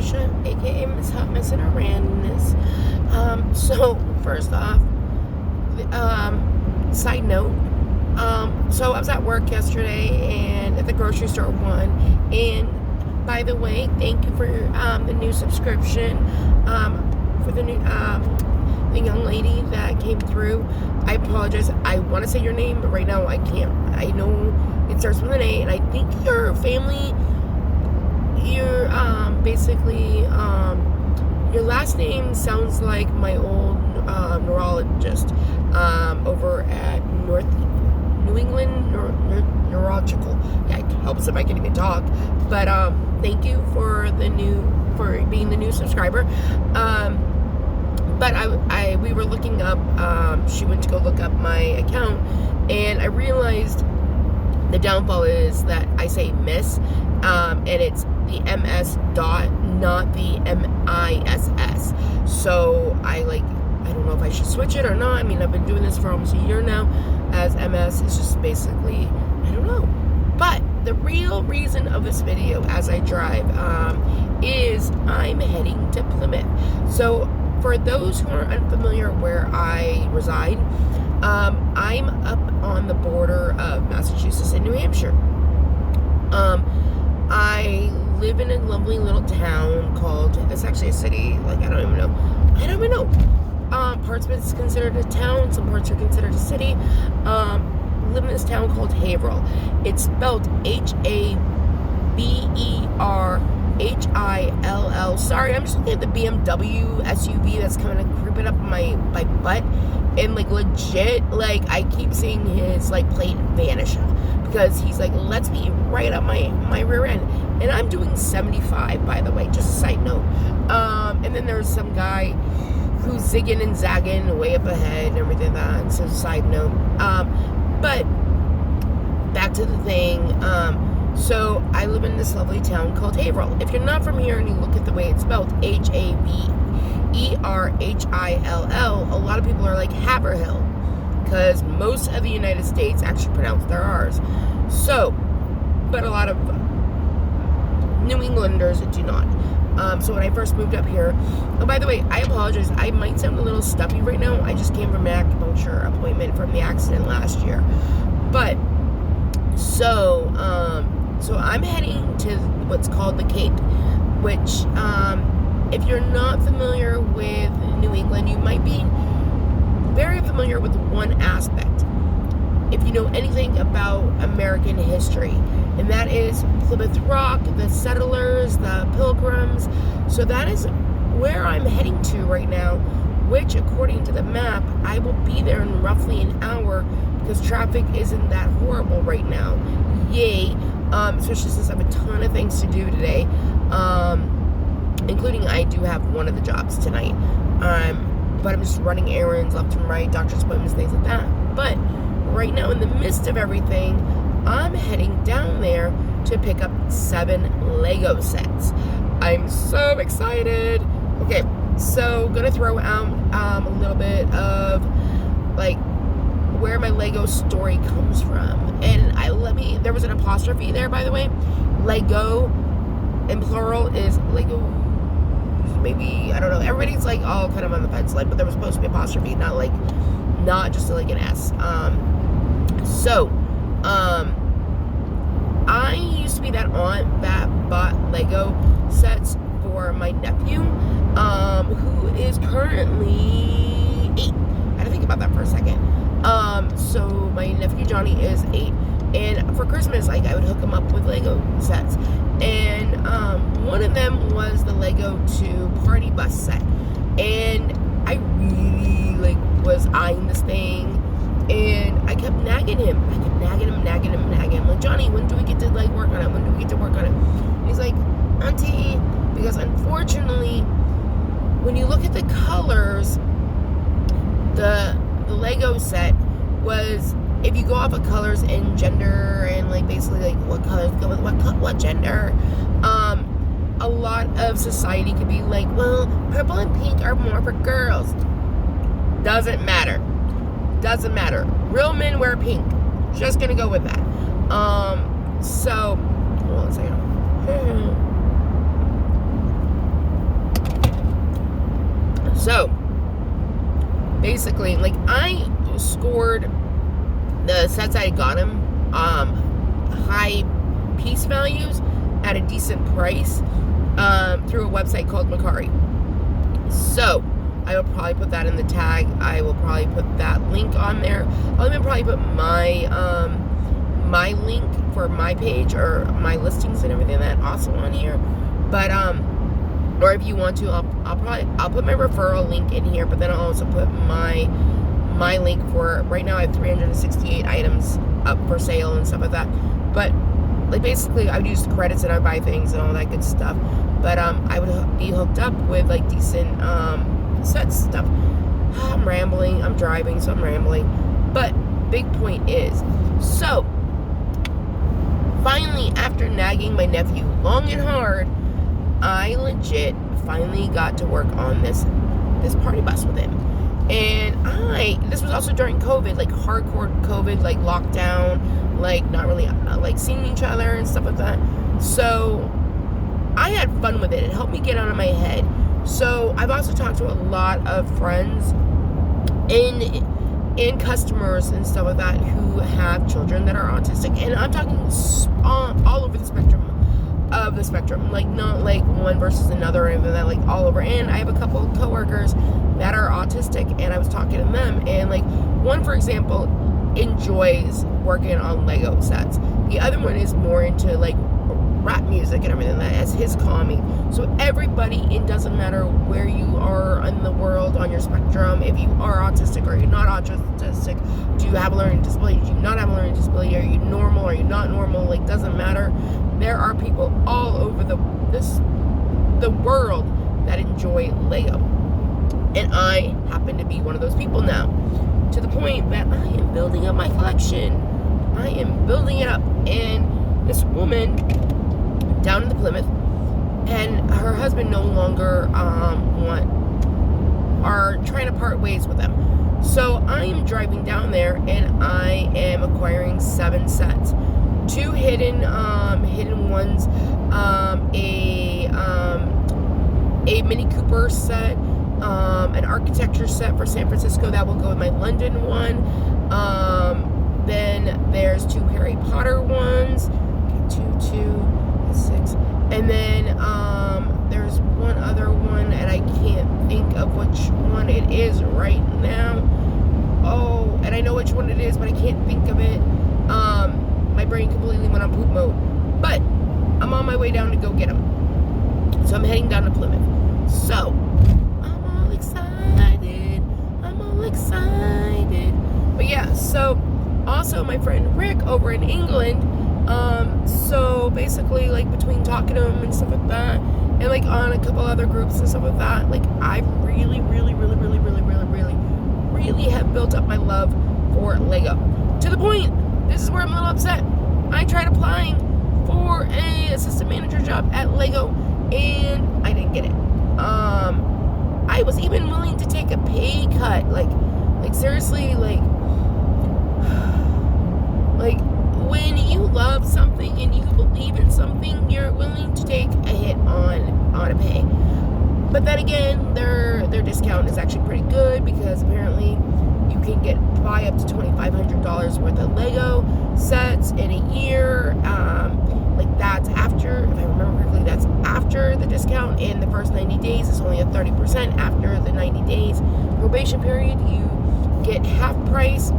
Alicia, aka Miss Hotmess and her Randomness. So first off, side note. So I was at work yesterday and at the grocery store and by the way, thank you for the new subscription. For the new the young lady that came through. I apologize. I want to say your name, but right now I can't. I know it starts with an A, and I think your family. You're basically your last name sounds like my old neurologist over at New England Neurological. Yeah, it helps if I can even talk. But thank you for being the new subscriber. But we were looking up. She went to go look up my account, and I realized the downfall is that I say Miss, and it's the MS dot, not the MISS. So I don't know if I should switch it or not. I mean, I've been doing this for almost a year now as MS. It's just basically, I don't know. But the real reason of this video as I drive is I'm heading to Plymouth. So for those who are unfamiliar where I reside, I'm up on the border of Massachusetts and New Hampshire. I live in a lovely little town called, it's actually a city, I don't even know. Parts of it's considered a town, some parts are considered a city. Live in this town called Haverhill. It's spelled Haberhill. Sorry, I'm just looking at the BMW SUV that's kind of creeping up my butt. And legit, I keep seeing his plate vanish because he's lets me right up my rear end, and I'm doing 75, by the way, just a side note. And then there's some guy who's zigging and zagging way up ahead and everything like that. So side note. But back to the thing. So I live in this lovely town called Haverhill. If you're not from here and you look at the way it's spelled, Haverhill, a lot of people are like Haverhill, because most of the United States actually pronounce their R's. So, but a lot of New Englanders do not. So when I first moved up here, oh, by the way, I apologize. I might sound a little stuffy right now. I just came from an acupuncture appointment from the accident last year. But, so I'm heading to what's called the Cape, which, if you're not familiar with New England, you might be very familiar with one aspect. If you know anything about American history, and that is Plymouth Rock, the settlers, the pilgrims. So that is where I'm heading to right now, which according to the map, I will be there in roughly an hour because traffic isn't that horrible right now. Yay. Especially since I have a ton of things to do today. Including I do have one of the jobs tonight. But I'm just running errands left and right, doctor's appointments, things like that. But right now, in the midst of everything, I'm heading down there to pick up 7 Lego sets. I'm so excited. Okay, so gonna throw out a little bit of where my Lego story comes from. And there was an apostrophe there, by the way. Lego in plural is Lego. Maybe, I don't know. Everybody's all kind of on the fence, but there was supposed to be apostrophe, not just an S. I used to be that aunt that bought Lego sets for my nephew, who is currently 8. I had to think about that for a second. So my nephew Johnny is 8, and for Christmas, I would hook him up with Lego sets, and one of them was the Lego 2 party bus set, and I really was eyeing this thing, and I kept nagging him. Like, Johnny, when do we get to work on it? When do we get to work on it? And he's like, Auntie, because unfortunately, when you look at the colors, the Lego set was, if you go off of colors and gender and basically what colors go with what gender, a lot of society could be well, purple and pink are more for girls. Doesn't matter. Real men wear pink. Just gonna go with that. So hold on a second. point, like, I scored the sets I got him high piece values at a decent price through a website called Macari. So I will probably put that in the tag. I will probably put that link on there. I'll even probably put my my link for my page or my listings and everything that also on here. But or if you want to, I'll put my referral link in here, but then I'll also put my link for, right now I have 368 items up for sale and stuff like that. But like, basically I would use the credits and I would buy things and all that good stuff. But I would be hooked up with like decent set stuff. I'm rambling, I'm driving, so I'm rambling. But big point is, so finally, after nagging my nephew long and hard, I legit finally got to work on this party bus with him. And this was also during COVID, like hardcore COVID, like lockdown, like not really like seeing each other and stuff like that. So I had fun with it. It helped me get out of my head. So I've also talked to a lot of friends and customers and stuff like that who have children that are autistic. And I'm talking all over the spectrum of the spectrum, like not like one versus another or anything, that like all over. And I have a couple of coworkers that are autistic, and I was talking to them, and like one, for example, enjoys working on Lego sets. The other one is more into like rap music and everything that as his calming. So everybody, it doesn't matter where you are in the world on your spectrum, if you are autistic or you're not autistic, do you have a learning disability, do you not have a learning disability, are you normal, are you not normal, like doesn't matter. There are people all over the world that enjoy Lego. And I happen to be one of those people now, to the point that I am building up my collection. I am building it up. And this woman down in the Plymouth, and her husband no longer are trying to part ways with them. So I am driving down there, and I am acquiring 7 sets. 2 hidden ones, a Mini Cooper set, an architecture set for San Francisco that will go with my London one. Then there's 2 Harry Potter ones, 2, 6, and then there's one other one, and I can't think of which one it is right now. Oh, and I know which one it is, but I can't think of it. My brain completely went on poop mode. But I'm on my way down to go get them. So I'm heading down to Plymouth. So I'm all excited. But yeah, so also my friend Rick over in England, so basically like between talking to him and stuff like that, and like on a couple other groups and stuff like that, like I really have built up my love for Lego. To the point, this is where I'm a little upset. I tried applying for a assistant manager job at Lego, and I didn't get it. I was even willing to take a pay cut, like seriously, like when you love something and you believe in something, you're willing to take a hit on a pay. But then again, their discount is actually pretty good, because apparently you can buy up to $2,500 worth of Lego sets in a year. Like that's after, if I remember correctly, that's after the discount. In the first 90 days, it's only a 30%. After the 90 days probation period, you get half price.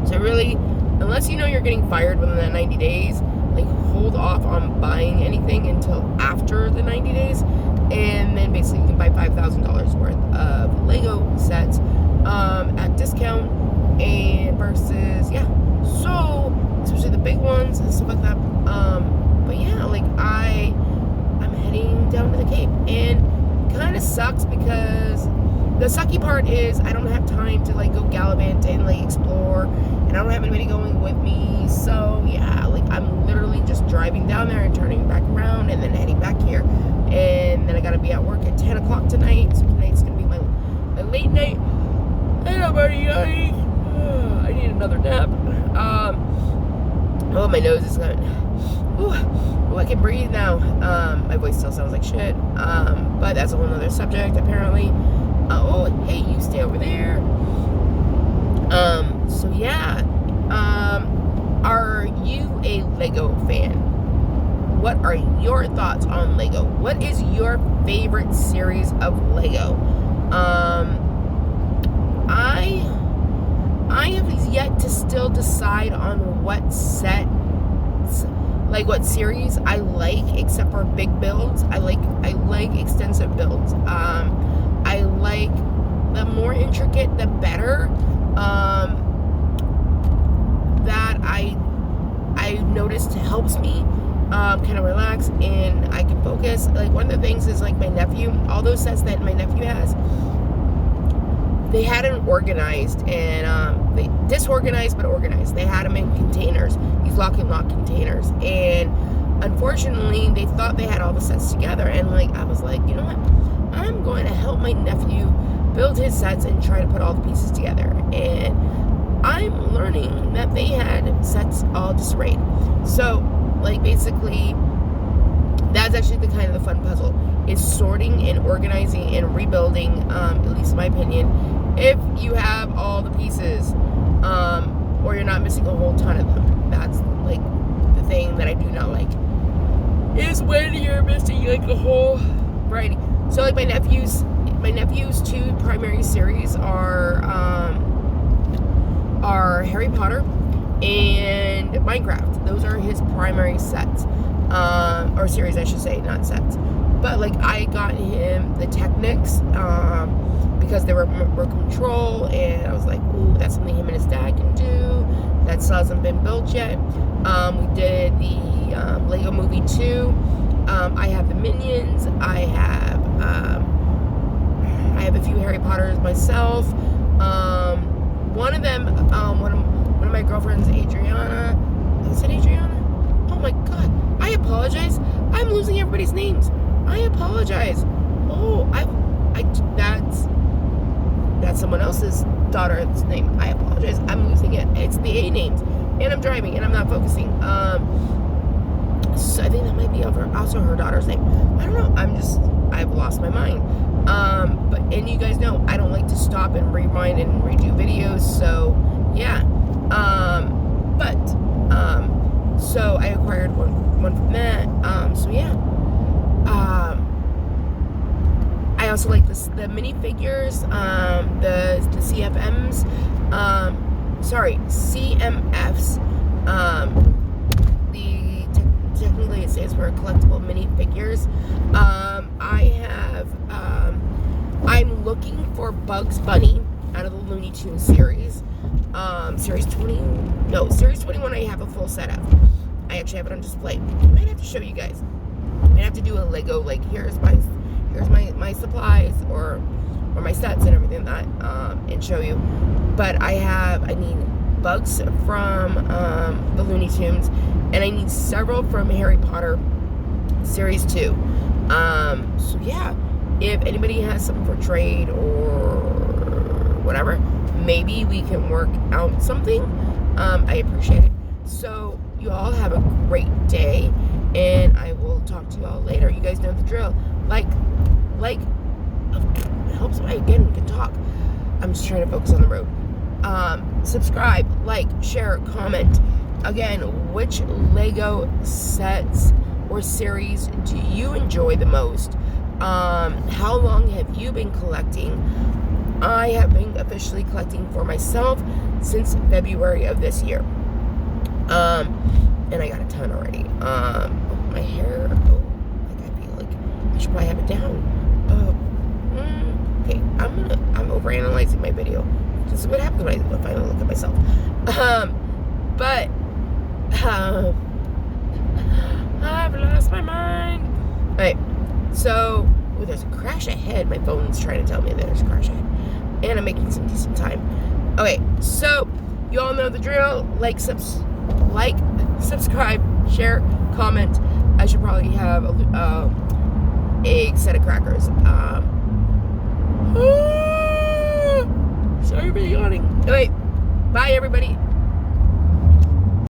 So really, unless you know you're getting fired within that 90 days, like hold off on buying anything until after the 90 days. And then basically you can buy $5,000 worth of Lego sets at discount, and versus, yeah, so especially the big ones and stuff like that. But yeah, like I'm heading down to the Cape, and kind of sucks because the sucky part is I don't have time to like go gallivant and like explore, and I don't have anybody going with me. So yeah, like I'm literally just driving down there and turning back around and then heading back here, and then I gotta be at work at 10 o'clock tonight. So tonight's gonna be my late night, and I'm already yawning. I need another nap. Oh, my nose is going. Oh, I can breathe now. My voice still sounds like shit. But that's a whole nother subject, apparently. Oh, hey, you stay over there. So yeah. Are you a Lego fan? What are your thoughts on Lego? What is your favorite series of Lego? I have yet to still decide on what set, like what series I like, except for big builds. I like extensive builds. I like the more intricate, the better. That I noticed helps me kind of relax, and I can focus. Like, one of the things is, like, my nephew, all those sets that my nephew has, they hadn't organized, and they disorganized but organized. They had them in containers, these lock and lock containers, and unfortunately they thought they had all the sets together, and like I was like, you know what, I'm going to help my nephew build his sets and try to put all the pieces together. And I'm learning that they had sets all disarrayed. So, like, basically, that's actually the kind of the fun puzzle, is sorting and organizing and rebuilding, at least in my opinion, if you have all the pieces, or you're not missing a whole ton of them. That's, like, the thing that I do not like, is when you're missing, like, a whole variety. So, like, my nephew's two primary series are Harry Potter and Minecraft. Those are his primary sets, or series, I should say, not sets. But, like, I got him the Technics, because they were remote control, and I was like, ooh, that's something him and his dad can do. That still hasn't been built yet. We did the Lego Movie 2. I have the Minions. I have a few Harry Potters myself. One of them, one of my girlfriends, Adriana. Is it Adriana? Oh my god! I apologize. I'm losing everybody's names. I apologize. Oh, that's someone else's daughter's name. I apologize. I'm losing it. It's the A names, and I'm driving, and I'm not focusing. So I think that might be also her daughter's name. I don't know. I've lost my mind. And you guys know I don't like to stop and rewind and redo videos. So yeah. So I acquired one from that. So yeah. I also like the minifigures, the CFMs, CMFs, technically it stands for collectible minifigures. I'm looking for Bugs Bunny out of the Looney Tunes series. Series 21 I have a full set of. I actually have it on display. I might have to show you guys. I might have to do a Lego, like, here's my supplies or my sets and everything like that, and show you. But I need Bugs from the Looney Tunes, and I need several from Harry Potter series 2. So yeah, if anybody has some for trade or whatever, maybe we can work out something. I appreciate it. So you all have a great day, and I will talk to you all later. You guys know the drill. Like, it helps me again can talk. I'm just trying to focus on the road. Subscribe, like, share, comment. Again, which Lego sets or series do you enjoy the most? How long have you been collecting? I have been officially collecting for myself since February of this year. And I got a ton already. My hair, I feel like I should probably have it down. Okay, I'm overanalyzing my video. This is what happens when I finally look at myself. I've lost my mind. Alright, so, there's a crash ahead. My phone's trying to tell me there's a crash ahead. And I'm making some decent time. Okay, so, you all know the drill. Like, subscribe, share, comment. I should probably have a set of crackers. Sorry for yawning. Anyway, bye everybody.